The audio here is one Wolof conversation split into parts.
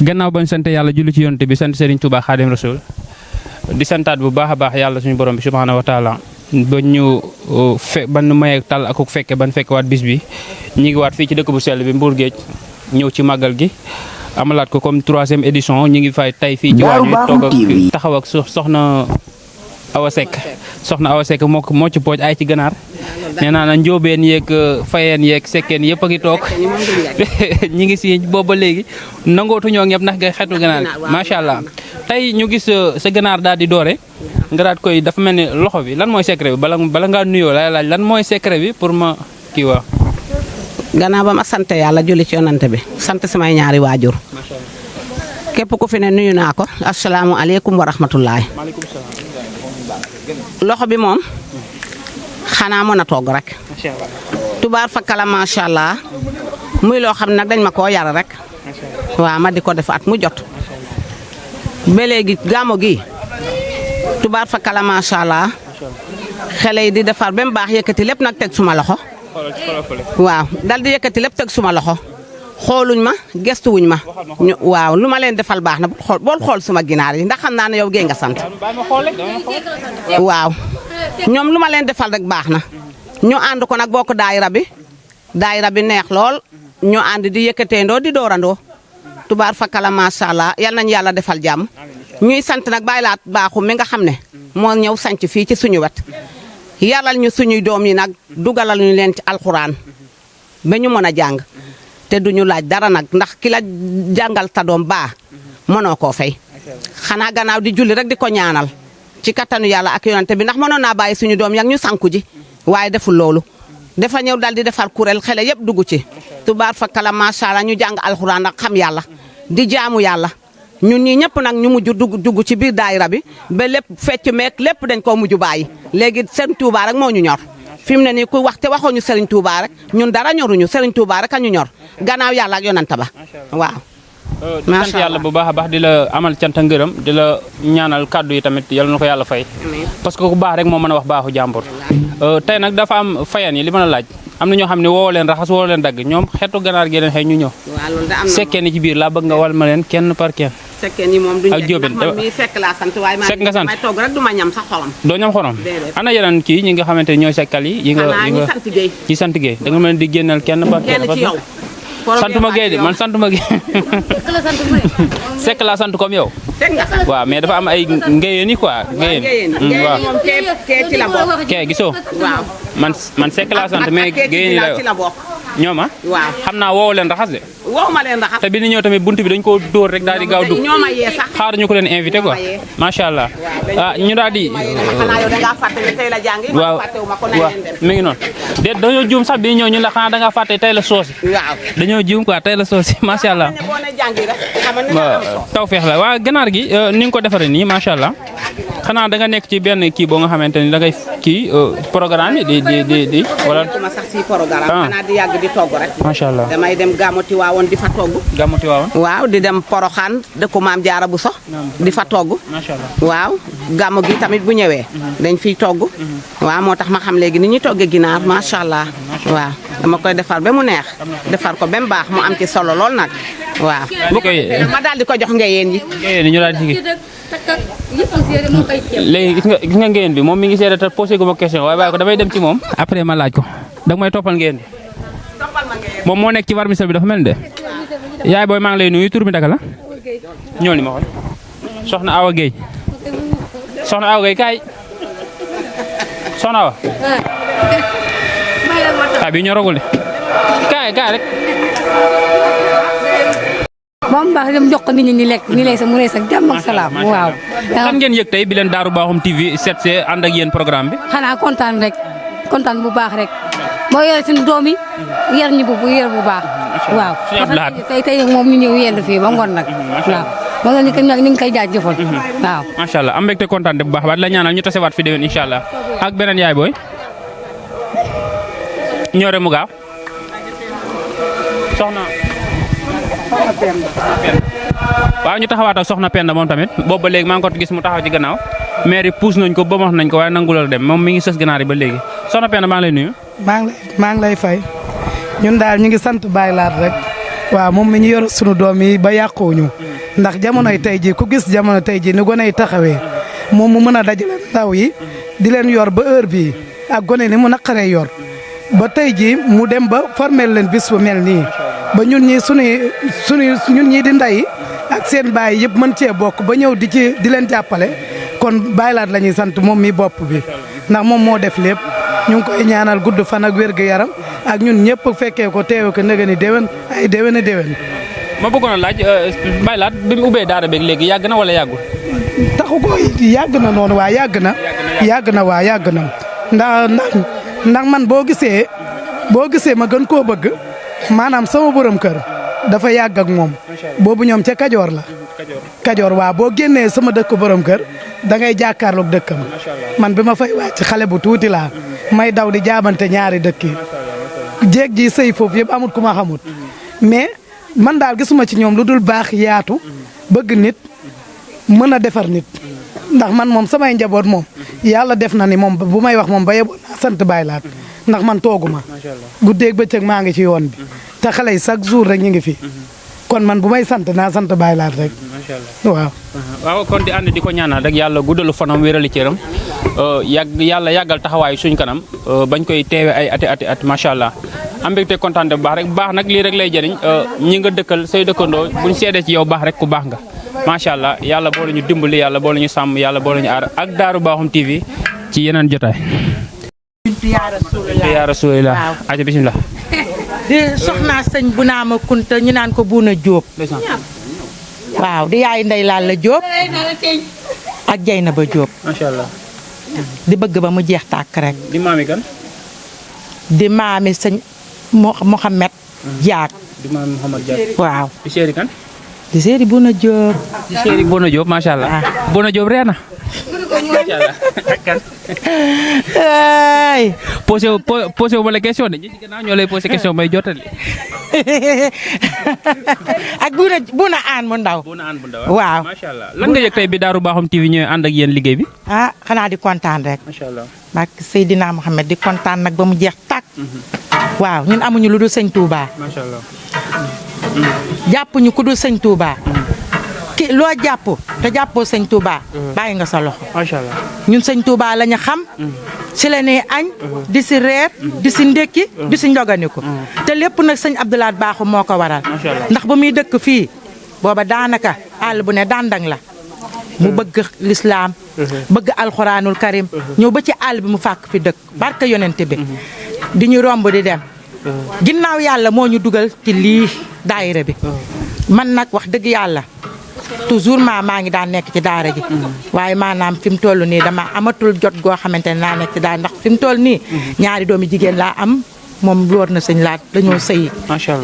gannaaw bañ sant yàlla julli ci yonte bi sant Serigne Touba Khadim Rasoul di santaat bu baax a baax yàlla suñu borom bi subhanahu wa taala ba ñu ban maye tal ak fekke ban fekke waat bis bi ñi ngi waat fii ci dëkk bu sell bi Mbour Géej ñëw ci màggal gi amalaat ko comme 3e édition ñi ngi fay tey fii ci waañu toog ak taxaw ak soxna Awa Seck moo ci pooj ay ci ganaar nee naa na njóobeen yeeg fayeen yeeg sekkeen yëpp a ngi toog ñi ngi si booba léegi nangootuñoo ñëpp ndax ngay xeetu ganaar macha allah tey ñu gis sa ganaar daal di doore nga daat koy dafa mel ni loxo bi lan mooy secret bi bala ngaa nuyoo lay laaj lan mooy secret bi pour ma kii waa gannaaw ba ma sant yàlla julli ci yonante bi sant samay ñaari waajur képp ku fi ne nuyu naa ko asalaamualeykum wa rahmatullahi loxo bi moom xanaa mën a togg rek tubaar fakkala macha allah muy loo xam ne nag dañ ma koo yar rek waaw ma di ko def at mu jot ba léegi gàmmu gi tubaar fakkala macha allah xale yi di defar ba mu baax yëkkati lépp nag teg suma loxo waaw dal di yëkkati lépp teg suma loxo xooluñ ma gestuwuñ ma waaw lu ma leen defal baax na bool xool suma ginaar yi ndax xam naa ne yow géey nga sant waaw ñoom lu ma leen defal rek baax na ñu ànd ko nag bokk daayira bi neex lool ñu ànd di yëkkateendoo di doorandoo tubaar fakkala macha allah yal nañu yàlla defal jàmm ñuy sant nag bàyyi laat baaxu mi nga xam ne moo ñëw sanc fii ci suñu wet yaral ñu suñuy doom yi nag dugalal ñu leen ci alxuraan ba ñu mën a jàng te duñu laaj dara nag ndax ki la jàngal ta doom baa mënoo koo fay xanaa gannaaw di julli rek di ko ñaanal ci kattanu yàlla ak yonante bi ndax mënoon naa bàyyi suñu doom yak ñu sanku ji waaye deful loolu dafa ñëw dal di defar kuréel xale yëpp dugg ci tubaar fakkala macha allah ñu jàng alxuraan ak xam yàlla di jaamu yàlla ñun ñii ñëpp nag ñu mujj dugg ci biir daayira bi ba lépp fecc meek lépp dañ koo mujj bàyyi léegi Serigne Touba rek moo ñu ñor fi mu ne nii ku wax te waxooñu Serigne Touba rek ñun dara ñoruñu Serigne Touba rek a ñu ñor gannaaw yàlla ak yonanta ba waaw. sant yàlla bu baax a baax di la amal cant ak ngërëm di la ñaanal kàddu yi tamit yal na ko yàlla fay. parce que ku baax rek moo mën a wax baaxu jàmbur. tey nag dafa am fayan yi li ma la laaj am na ñoo xam ne woo leen raxas woo leen dagg ñoom xeetu ganaar gi leen xëy ñu ñëw. waaw loolu da am na sekkee ni ci biir laa bëgg nga wal ma leen kenn par kenn. sekkee ni moom duñu ak jóobeen man mii sekk laa sant waaye sekk nga sant may togg rek du ma ñam sax xorom. doo ñam xorom. déedéet ana yeneen kii ñi nga xamante ne ñooy sekkal yi. yi nga ñi sant Guèye. ñi sant Guèye da nga mën di génneel kenn par kenn. kenn ci yow. santuma Guèye de man santuma Guèye. sekk laa sant comme yow. sekk nga sant waaw mais dafa am ay ngéyeen yi quoi. ngéyeen waaw moom kee ci la bokk. kee gisoo. waaw man sekk laa sant mais ngéyeen yi ci la bokk. ñoom ah. waaw xam naa woowu leen raxas de. wow ma leen raxas. te bi ñu ñëw tamit buntu bi dañ koo dóor rek daal di gaaw dugg. ñoo ma yee sax. xaar ñu ko leen invité quoi. macha allah ah ñu daal di. xanaa yow da ngaa fàtte ne tey la jàngi. waaw waaw mi ngi noonu. déet dañoo juum sax bi ñëw ñu la xanaa da ngaa fàtte tey la soosi. waaw dañoo juum quoi tey la soosi macha allah. waaw tawfeex la waa ganaar gi ni nga ko defaree nii macha allah xanaa da nga nekk ci benn kii boo nga xamante ni da ngay kii programme yi di wala. ma sax ci programme xanaa di yàgg di togg rek. macha allah damay dem Gàmmu Tiwaawoon di fa togg. Gàmmu Tiwaawoon. waaw di dem Poroxaan dëkku Maam Jaara Buso di fa togg. macha allah waaw gàmmu gi tamit bu ñëwee. dañ fiy togg. waaw moo tax ma xam léegi ni ñuy toggee ginaar macha allah. waaw dama koy defar ba mu neex. defar ko ba mu baax mu am ci solo lool nag. waaw ma daal di ko jox ngeyeen yi. ngeyeen yi ñu daal di léegi gis nga ngeyeen bi moom mi ngi seede te posé gu ma question waaye bàyyi ko damay dem ci moom. après ma laaj ko da nga may toppal ngeyeen bi. moom moo nekk ci warmisel bi dafa mel ni de. yaay booy maa ngi lay nuyu tur bi ndaka la. ñëw ni ma xool. soxna Awa Guèye. soxna Awa Guèye kaay. soxna Awa. ah bii ñoragul de. kaay rek. moom baax dem jox ko nit ñi ñu lekk ñu lay sa mu rees ak jàmm ak salaam waaw. lan ngeen yëg tey bi leen Darou Bakhoum TV seet see ànd ak yéen programme bi. xanaa kontaan rek kontaan bu baax rek moo yore suñu doom yi yar ñu bu yar bu baax. waaw tey nag moom ñu ñëw yendu fii ba ngoon nag. waaw moo tax ñu ngi koy jaajëfal. waaw macha allah am mbégte kontaan bu baax la ñaanal ñu tasewaat fi déwén incha allah ak beneen yaay booy. ñoore mu gaaw soxna. waaw ñu taxawaat ak soxna Penda moom tamit boobu ba léegi maa ngi ko gis mu taxaw ci gannaaw maire yi puus nañ ko ba wax nañ ko waaye nangu la dem moom mi ngi sës ganaar yi ba léegi soxna Penda maa ngi lay nuyu. maa ngi lay fay ñun daal ñu ngi sant Baye Laat rek waaw moom mi ñu yor sunu doom yi ba yàquwuñu ndax jamonoy tey ji ku gis jamono tey ji ni gone yi taxawee moom mu mën a dajale ndaw yi di leen yor ba heure bii ak gone ni mu naqaree yor ba tey ji mu dem ba formel leen bis bu mel nii ba ñun ñi ñun ñii di nday ak seen baay yëpp mën cee bokk ba ñëw di leen jàppale kon baylaat la ñuy sant moom mi bopp bi ndax moom moo def lépp ñu ngi koy ñaanal gudd fan ak wér gu yaram ak ñun ñëpp fekkee ko teewe ko nëgë ni déwén ay déwén a déwén. ma bëggoon a laaj baylaat bi mu ubbee daara beeg léegi yàgg na wala yàggul. taxu ko yàgg na noonu waa yàgg na. yàgg na ndax man boo gisee ma gën koo bëgg maanaam sama borom kër dafa yàgg ak moom boobu ñoom ca Kajoor la. Kajoor waaw boo génnee sama dëkk borom kër da ngay jàkkaarloog dëkkam man bi ma fay wàcc xale bu tuuti laa may daw di jaabante ñaari dëkk yi jéeg ji sëy foofu yëpp amut ku ma xamut mais man daal gisuma ci ñoom lu dul baax yaatu bëgg nit mën a defar nit ndax man moom samay njaboot moom yàlla def na ni moom bu may wax moom ba yeboon naa sant baylaat ndax man tooguma guddeeg bëccëg maa ngi ci yoon bi te xale yi chaque jour rek ñu ngi fi kon man bu may sant naa sant baylaat rek waaw kon di ànd di ko ñaanal rek yàlla guddalu fanam wérali cëram yàlla yàggal taxawaay suñ kanam bañ koy teewe ay ati macha allah am mbégte kontaan bu baax rek baax nag lii rek lay jëriñ ñi nga dëkkal say dëkkandoo buñ seedee ci yow baax rek ku baax nga macha allah yàlla boole ñu dimbali yàlla boole ñu sàmm yàlla boole ñu aar ak Darou Bakhoum TV ci yeneen jotaay. yaa Rasulillah aja bismillah. di soxna sëñ bu naa ma kunta ñu naan ko Buuna Jóob waaw di yaay Ndey Lalla Jóob ak Jeynaba Jóob macha allah di bëgg ba mu jeex tàkk rek di maami kan di maami sëñ Mohamed Diak di maami Mohamed Diak waaw di séeri kan di séeri Buuna Jóob di séeri Buuna Jóob macha allah Buuna Jóob reena macha allah ak kan posé wu ma la question de ñi ci gannaaw ñoo lay posé question may jottali ak Buuna Aan mu ndaw waaw macha allah lan nga yëg tey bi Darou Bakhoum TV ñooy ànd ak yéen liggéey bi xanaa di kontaan rek macha allah barke Seydina Mohamed di kontaan nag ba mu jeex tàkk waaw ñun amuñu lu dul sëñ Touba macha allah jàppuñu ku dul sëñ Touba ki loo jàpp te jàppoo sëñ Touba bàyyi nga sa loxo macha allah ñun sëñ Touba lañu xam si la ne añ di si reer di si ndékki di si njoganiku te lépp nag sëñ Abdoulaat Bakhoum moo ko waral ndax ba muy dëkk fii booba daanaka àll bu ne dandang la mu bëgg lislaam bëgg alxuraanul karim ñëw ba ci àll bi mu fàkk fi dëkk barka yonente bi di ñu romb di dem ginnaaw yàlla moo ñu dugal ci lii daayira bi man nag wax dëgg yàlla toujours maa ngi daan nekk ci daara ji waaye maanaam fi mu toll nii dama amatul jot goo xamante ne naa nekk ci daara ndax fi mu toll nii ñaari doomi jigéen laa am moom loor na sëñ laat dañoo sëyi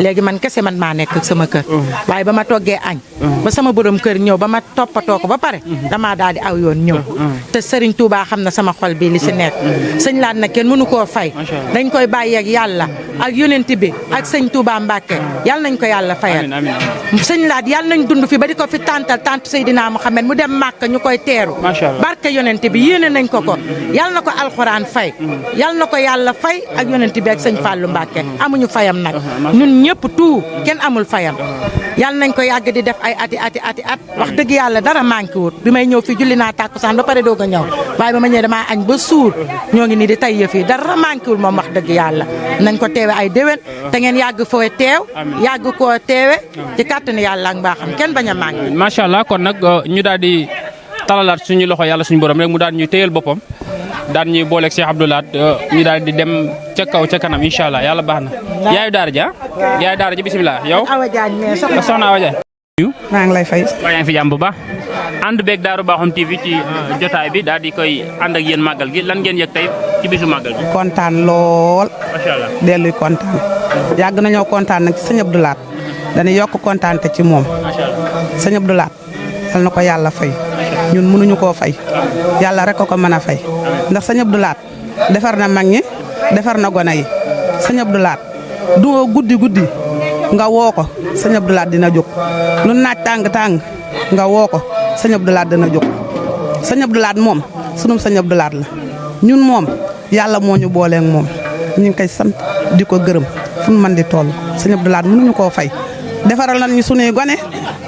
léegi man kese man maa nekk ak sama kër waaye ba ma toggee añ ba sama borom kër ñëw ba ma toppatoo ko ba pare damaa daal di aw yoon ñëw te Serigne Touba xam na sama xol bi li si nekk sëñ laat nag kenn mënu koo fay dañ koy bàyyi ak yàlla ak yonent bi ak sëñ Touba Mbacke yàlla nañ ko yàlla fayal sëñ laat yàlla nañ dund fi ba di ko fi tàntal tant Seydina Mohamed mu dem Màkka ñu koy teeru barke yonent bi yéene nañ ko yàlla na ko alxuraan fay yàlla na ko yàlla fay ak yonent bi ak sëñ Fallou Mbacke amuñu fayam nag ñun ñëpp tout kenn amul fayam yàlla nañ ko yàgg di def ay ati at wax dëgg yàlla dara manqué wut bi may ñëw fi julli naa tàkkusaan ba pare doog a ñëw waaye ba ma ñëwee damaa añ ba suur ñoo ngi nii di tay yëf yi dara manqué wul moom wax dëgg yàlla nañ ko teewe ay déwén te ngeen yàgg foo teew yàgg koo teewe ci kàttanu yàlla ak mbaaxam kenn bañ a manqué macha allah kon nag ñu daal di talalaat suñu loxo yàlla suñu borom rek mu daal ñuy téyel boppam daan ñuy booleeg Cheikh Abdoulaat ñu daal di dem ca kaw ca kanam incha allah yàlla baax na. yaayu daara ja yaayu daara ja bisimilah yow. soxna Awa Diagne. maa ngi lay fay. waaye yaa ngi fi jàmm bu baax. ànd beeg Darou Bakhoum TV ci jotaay bi daal di koy ànd ak yéen màggal gi lan ngeen yëg tey ci bisu màggal gi. kontaan lool. macha allah delluy kontaan. yàgg nañoo kontaan nag ci sëñ Abdoulaat. dañuy yokk kontaan te ci moom. macha allah sëñ Abdoulaat. yal na ko yàlla fay. ñun mënuñu koo fay. yàlla rek ko mën a fay. ndax sëñ Abdoulaat defar na mag ñi defar na gone yi sëñ Abdoulaat du guddi nga woo ko sëñ Abdoulaat dina jóg lu naaj tàng nga woo ko sëñ Abdoulaat dina jóg sëñ Abdoulaat moom sunum sëñ Abdoulaat la ñun moom yàlla moo ñu booleeg moom ñu ngi koy sant di ko gërëm fu mu mën di toll sëñ Abdoulaat mënuñu koo fay defaral nañ ñu sunuy gone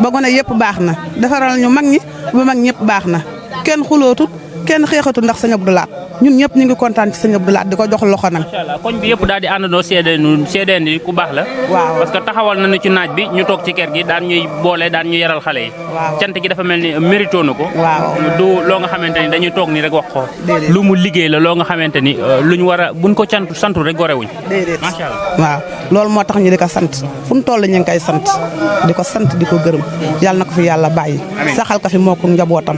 ba gone yëpp baax na defaral ñu mag ñi ba mag ñëpp baax na kenn xulootut kenn xeexatu ndax sëñ Abdou Lahad ñun ñëpp ñu ngi kontaan ci sëñ Abdou Lahad di ko jox loxo nag. macha allah koñ bi yëpp daal di àndandoo seedeen ni ku baax la. waaw parce que taxawal nañu ci naaj bi ñu toog ci kër gi daan ñuy boole daan ñu yaral xale yi. waaw cant gi dafa mel ni mérito na ko. waaw du loo nga xamante ni dañuy toog ni rek wax ko. déedéet lu mu liggéey la loo nga xamante ni lu ñu war a buñ ko santu rek gorewuñ. déedéet macha allah. waaw loolu moo tax ñu di ko sant fu mu toll ñu ngi koy sant di ko gërëm yàlla na ko fi yàlla bàyyi. saxal ko fi moo ko njabootam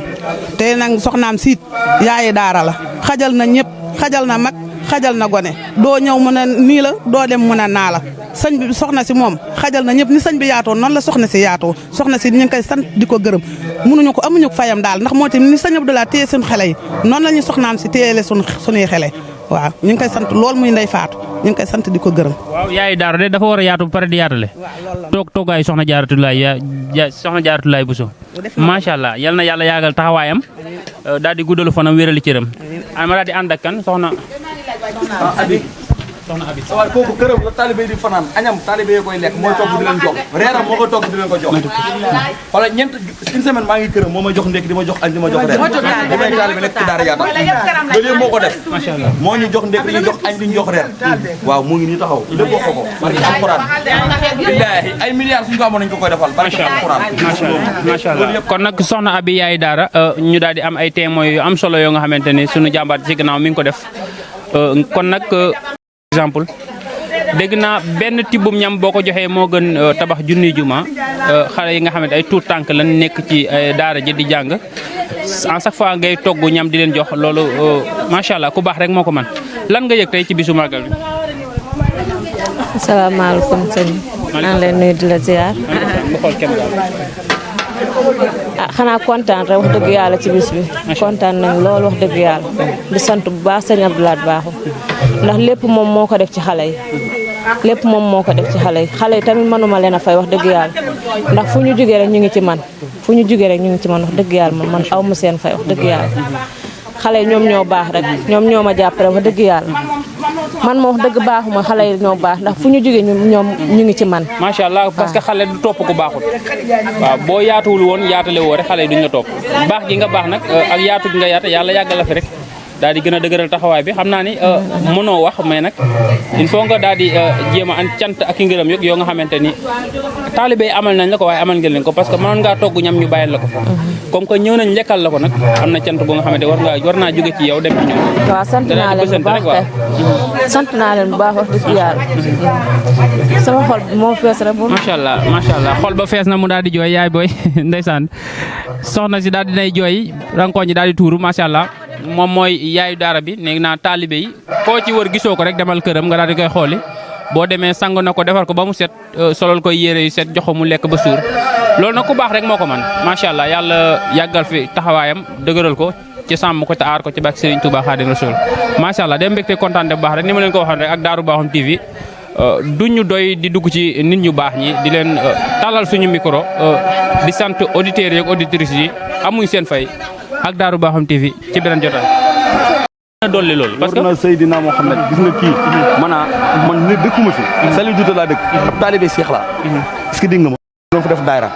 te nag soxnaam siit yaayi daara la xajal na ñëpp xajal na mag xajal na gone doo ñëw mën a nii la doo dem mën a naa la sëñ bi soxna si moom xajal na ñëpp ni sëñ bi yaatoo noonu la soxna si yaatoo soxna si ñu ngi koy sant di ko gërëm mënuñu ko amuñu ko fayam daal ndax moo tamit ni sëñ Abdou Lahad téye suñu xele yi noonu la ñu soxnaam si téyele suñuy xele waaw ñu ngi koy sant lool muy ndey faatu ñu ngi koy sant di ko gërëm. waaw yaay daara de dafa war a yaatu ba pare di yaatale. toogaayu soxna soxna Jaaratulaay Buso macha allah yal na yàlla yaagal taxawaayam daal di guddalu fanam wérali cëram. ma daal di ànd ak kan soxna Abi soxna Abi sa waay kooku këram la taalibe di fanaan añam taalibe yi koy lekk mooy togg di leen jox reeram moo koy togg di leen ko jox wala ñeent une semaine maa ngi këram moo ma jox ndekki di ma jox añ di ma jox reer bu may taalibe nekk ci daara yaata loolu yëpp moo ko def moo ñu jox ndekki ñu jox añ di ñu jox reer waaw mu ngi nii taxaw lépp wax ko barke alxuraan billaahi ay milliards suñu ko amoon nañu ko koy defal barke alxuraan macha allah kon nag soxna Abi yaay daara ñu daal di am ay témoins yu am solo yoo nga xamante ni suñu jàmbaar ci gannaaw mi ngi ko def kon nag exemple dégg naa benn tibbum ñam boo ko joxee moo gën tabax junniy juma xale yi nga xamante ay tuut tànk lan nekk ci daara ji di jàng en chaque fois ngay togg ñam di leen jox loolu macha allah ku baax rek moo ko man lan nga yëg tey ci bisu màggal bi. asalaamaaleykum sëñ bi. maa ngi lay nuyu di la ziar. xanaa kontaan rek wax dëgg yàlla ci bis bi kontaan nañ loolu wax dëgg yàlla di sant bu baax sëñ Abdou Lahad Baaxum ndax lépp moom moo ko def ci xale yi lépp moom moo ko def ci xale yi tamit mënuma leen a fay wax dëgg yàlla ndax fu ñu jugee rek ñu ngi ci man fu ñu jugee rek ñu ngi ci man wax dëgg yàlla man aw ma seen fay wax dëgg yàlla xale yi ñoom ñoo baax rek ñoom ñoo ma jàppale wax dëgg yàlla man moo wax dëgg baaxuma xale yi ñoo baax ndax fu ñu jógee ñoom ñu ngi ci man. macha allah parce que xale du topp ku baaxul waaw boo yaatuwul woon yaatale woo rek xale yi duñ la topp baax gi nga baax nag ak yaatu gi nga yaata yàlla yàggal la fi rek daal di gën a dëgëral taxawaay bi xam naa ni mënoo wax mais nag il faut nga daal di jéem a an cant ak i ngërëm yëg yoo nga xamante ni taalibe yi amal nañ la ko waaye amal ngeen leen ko parce que mënoon ngaa togg ñam ñu bàyyil la ko comme que ñëw nañ lekkal la ko nag am na cant boo nga xamante war naa jóge ci yow dem ci ñoom. waaw sant naa leen bu baax kay sant naa leen bu baax wax dëgg yàlla sama xol moo fees rek. macha allah xol ba fees na mu daal di jooy yaay booy ndeysaan soxna si daal di nay jooy rankoñ ñi daal di tuuru macha allah moom mooy yaayu daara bi nee naa taalibe yi koo ci wër gisoo ko rek demal këram nga daal di koy xooli boo demee sang na ko defar ko ba mu set solol koy yére yu set jox ko mu lekk ba suur loolu nag ku baax rek moo ko man macha allah yàlla yàggal fi taxawaayam dëgëral ko ci sàmm ko te aar ko ci bàkk Serigne Touba Khadim Rasoul macha allah dem mbégte kontaan bu baax rek ni ma leen ko waxoon rek ak Daaru Baaxum TV duñu doy di dugg ci nit ñu baax ñi di leen talal suñu micro di sant auditeurs yi ak auditrices yi amuñ seen fay ak Daaru Baaxum TV ci beneen jotaay. dolli loolu parce que war na Seydina Mohamed gis nga kii man ne dëkkuma fi Saliou Douta laa dëkk ab taalibe Seex laa est-ce que dégg nga ma doon fa def daayra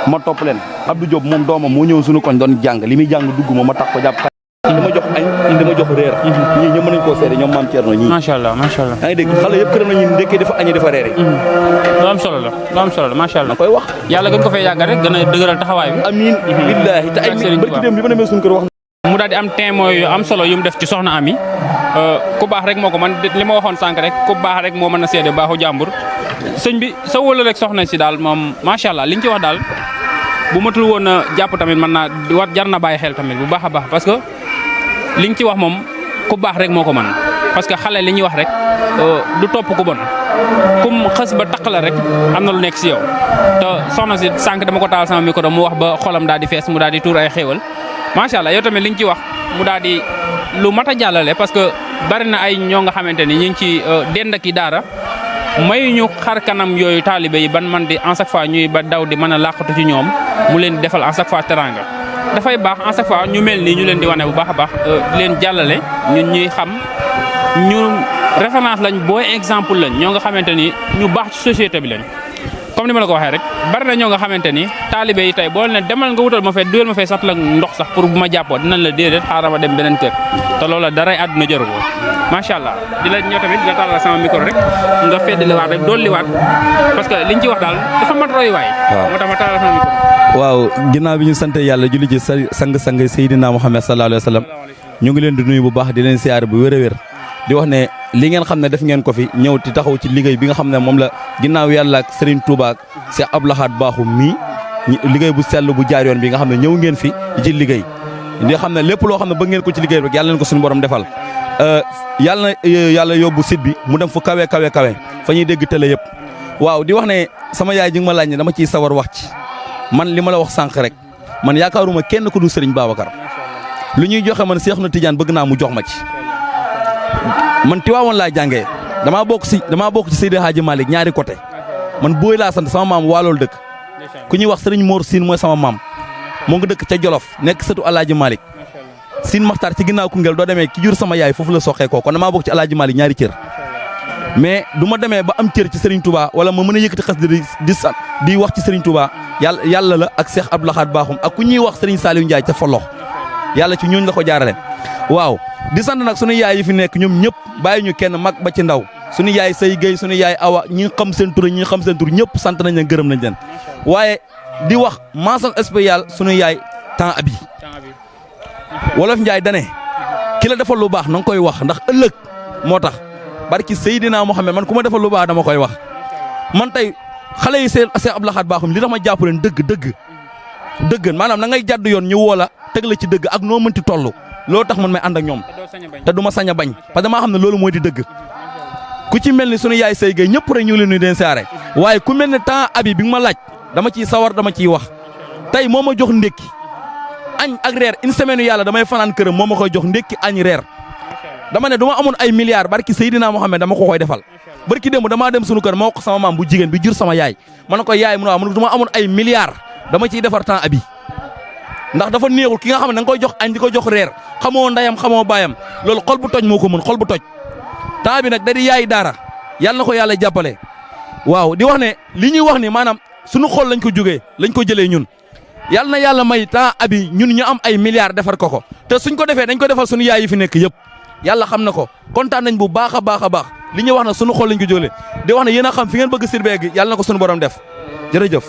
ma topp leen Abdou Diop moom doomam moo ñëw suñu koñ doon jàng li muy jàng dugg ma tax ko jàpp dama jox añ dama jox réer ñii ñëpp mën nañu koo seede ñoom maam Thierno ñii macha allah yaa ngi dégg xale yëpp këram nañu ndekkee dafa añee dafa reere lu am solo la macha allah koy wax yàlla gën ko fay yàggal rek gën a dëgëral taxawaay bi amiin billaahi te ay barki dem bi ma demee suñu kër wax mu daal di am témoin yu am solo yu mu def ci soxna Ami ku baax rek moo ko man li ma waxoon sànq rek ku baax rek moo mën a seede baaxu jàmbur sëñ bi sa wala rek soxna si daal moom macha allah li ñu ci wax daal bu matul woon a jàpp tamit mën naa jar na bàyyi xel tamit bu baax a baax parce que li ñu ci wax moom ku baax rek moo ko mën parce que xale li ñuy wax rek du topp ku bon kum xës ba taq la rek am na lu nekk si yow te soxna si sànq dama ko taal sama micro mu wax ba xolam daal di fees mu daal di tuur ay xéewal macha allah yow tamit li nga ci wax mu daal di lu mat a jàllale parce que bari na ay ñoo nga xamante ni ñu ngi ci dend ak i daara mayuñu xar kanam yooyu taalibe yi ban man di en chaque fois ñuy ba daw di mën a làqatu ci ñoom mu leen di defal en chaque fois teranga dafay baax en chaque fois ñu mel nii ñu leen di wane bu baax a baax di leen jàllale ñun ñuy xam ñu référence lañ booy exemple lañ ñoo nga xamante ni ñu baax ci société bi lañ comme ni ma la ko waxee rek bari na ñoo nga xamante ni taalibe yi tey boo ne demal nga wutal ma fee duyal ma fee sat la ndox sax pour bu ma jàppoo dinañ la déedéet xaaral ma dem beneen kër te loola daray àdduna jaru ko macha allah di la ñëw tamit di la tàllal sama micro rek nga feddaliwaat rek dolliwaat parce que liñ ci wax daal dafa mat royuwaay. moo tax ma tàllal sama micro. waaw ginnaaw bi ñu sant yàlla julli ci sang-sang Seydina Muhammad sallallahu alayhi wa sallam ñu ngi leen di nuyu bu baax di leen siyaar bu wér a wér di wax ne li ngeen xam ne def ngeen ko fi ñëw ti taxaw ci liggéey bi nga xam ne moom la ginnaaw yàlla ak Serigne Touba ak Cheikh Abdou Lahad Bakhoum mii liggéey bu sell bu jaar yoon bi nga xam ne ñëw ngeen fi ci liggéey di xam ne lépp loo xam ne bëgg ngeen ko ci liggéey rek yàlla leen ko suñu borom defal yàlla yóbbu site bi mu dem fu kawe fa ñuy dégg télé yëpp waaw di wax ne sama yaay ji nga ma laaj ne dama ciy sawar wax ci man li ma la wax sànq rek man yaakaaruma kenn ko du Serigne Babacar lu ñuy joxe man Seexuna Tijaan bëgg naa mu jox ma ci man Tiwaawoon laa jàngee damaa bokk ci Seydi Hadji Malick ñaari côté man booy laa sant sama maam waalool dëkk ku ñuy wax Serigne Mor Sine mooy sama maam moo ngi dëkk ca Jolof nekk sëtu Alaaji Malick Sine Maxtaar ci ginnaaw Koungheul doo demee ki jur sama yaay foofu la soxee ko kon damaa bokk ci Alaaji Malick ñaari cër mais du ma demee ba am cër ci Serigne Touba wala ma mën a yëkkati xas di wax ci Serigne Touba yàlla la ak Cheikh Abdou Lahad Bakhoum ak ku ñuy wax Serigne Saliou Ndiaye ca Folox yàlla ci ñooñu la ko jaarale waaw di sant nag sunu yaay yi fi nekk ñoom ñëpp bàyyi ñu kenn mag ba ci ndaw sunu yaay Sey Gueye sunu yaay Awa ñi xam seen tur ñi xam seen tur ñëpp sant nañ leen gërëm nañ leen waaye di wax mention spéciale sunu yaay temps abi wolof Ndiaye dane ki la defal lu baax na nga koy wax ndax ëllëg moo tax barki Seydina Mohamed man ku ma defal lu baax dama koy wax man tey xale yi Cheikh Abdou Lahad Bakhoum li tax ma jàpp leen dëgg maanaam na ngay jàdd yoon ñu woo la teg la ci dëgg ak noo mënti toll loolu tax man may ànd ak ñoom te du ma sañ a bañ parce que damaa xam ne loolu mooy di dëgg ku ci mel ni sunu yaay Sey Gueye ñëpp rek ñu ngi leen di leen siyaare waaye ku mel ne temps abi bi nga ma laaj dama ciy sawar dama ciy wax tey moo ma jox ndékki añ ak reer une semaine yàlla damay fanaan këram moo ma koy jox ndékki añ reer dama ne du ma amoon ay milliards barki Seydina Mohamed dama ko koy defal barki démb damaa dem sunu kër ma wax ko sama maam bu jigéen bi jur sama yaay ma ne ko yaay mu ne waaw du ma amoon ay milliards dama ciy defar temps abi ndax dafa néexul ki nga xam ne da nga koy jox añ di ko jox reer xamoo ndayam xamoo baayam loolu xol bu toj moo ko mën xol bu toj temps bi nag da di yaay daara yàlla na ko yàlla jàppale waaw di wax ne li ñuy wax ni maanaam sunu xol lañ ko jógee lañ ko jëlee ñun yàlla na yàlla may temps abi ñun ñu am ay milliards defar ko te suñ ko defee dañ ko defal sunu yaay yi fi nekk yëpp yàlla xam na ko kontaan nañ bu baax a baax li ñuy wax na sunu xol lañ ko jógee di wax ne yéen a xam fi ngeen bëgg Sirbé gi yàlla na ko sunu borom def jërëjëf.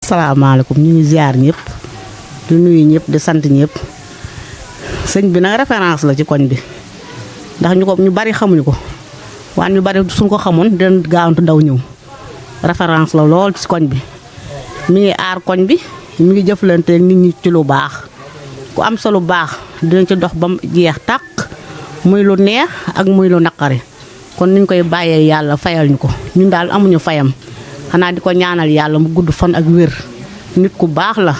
asalaamaaleykum ñu ngi ziar ñëpp di nuyu ñëpp di sant ñëpp sëñ bi nag référence la ci koñ bi ndax ñu bari xamuñu ko waaye ñu bari suñ ko xamoon dinañ gaawantu daw ñëw référence la lool ci koñ bi mi ngi aar koñ bi mi ngi jëflanteeg nit ñi ci lu baax ku am sa lu baax dinañ ci dox ba mu jeex tàq muy lu neex ak muy lu naqari kon niñ koy bàyyee yàlla fayal ñu ko ñun daal amuñu fayam xanaa di ko ñaanal yàlla mu gudd fan ak wér nit ku baax la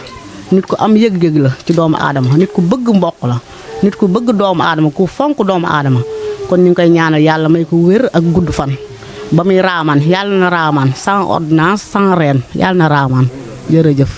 nit ku am yëg-yëg la ci doomu aadama nit ku bëgg mbokk la nit ku bëgg doomu aadama ku fonk doomu aadama kon ñu ngi koy ñaanal yàlla may ko wér ak gudd fan ba muy raamaan yàlla na raamaan sans ordonnance sans reen yàlla na raamaan jërëjëf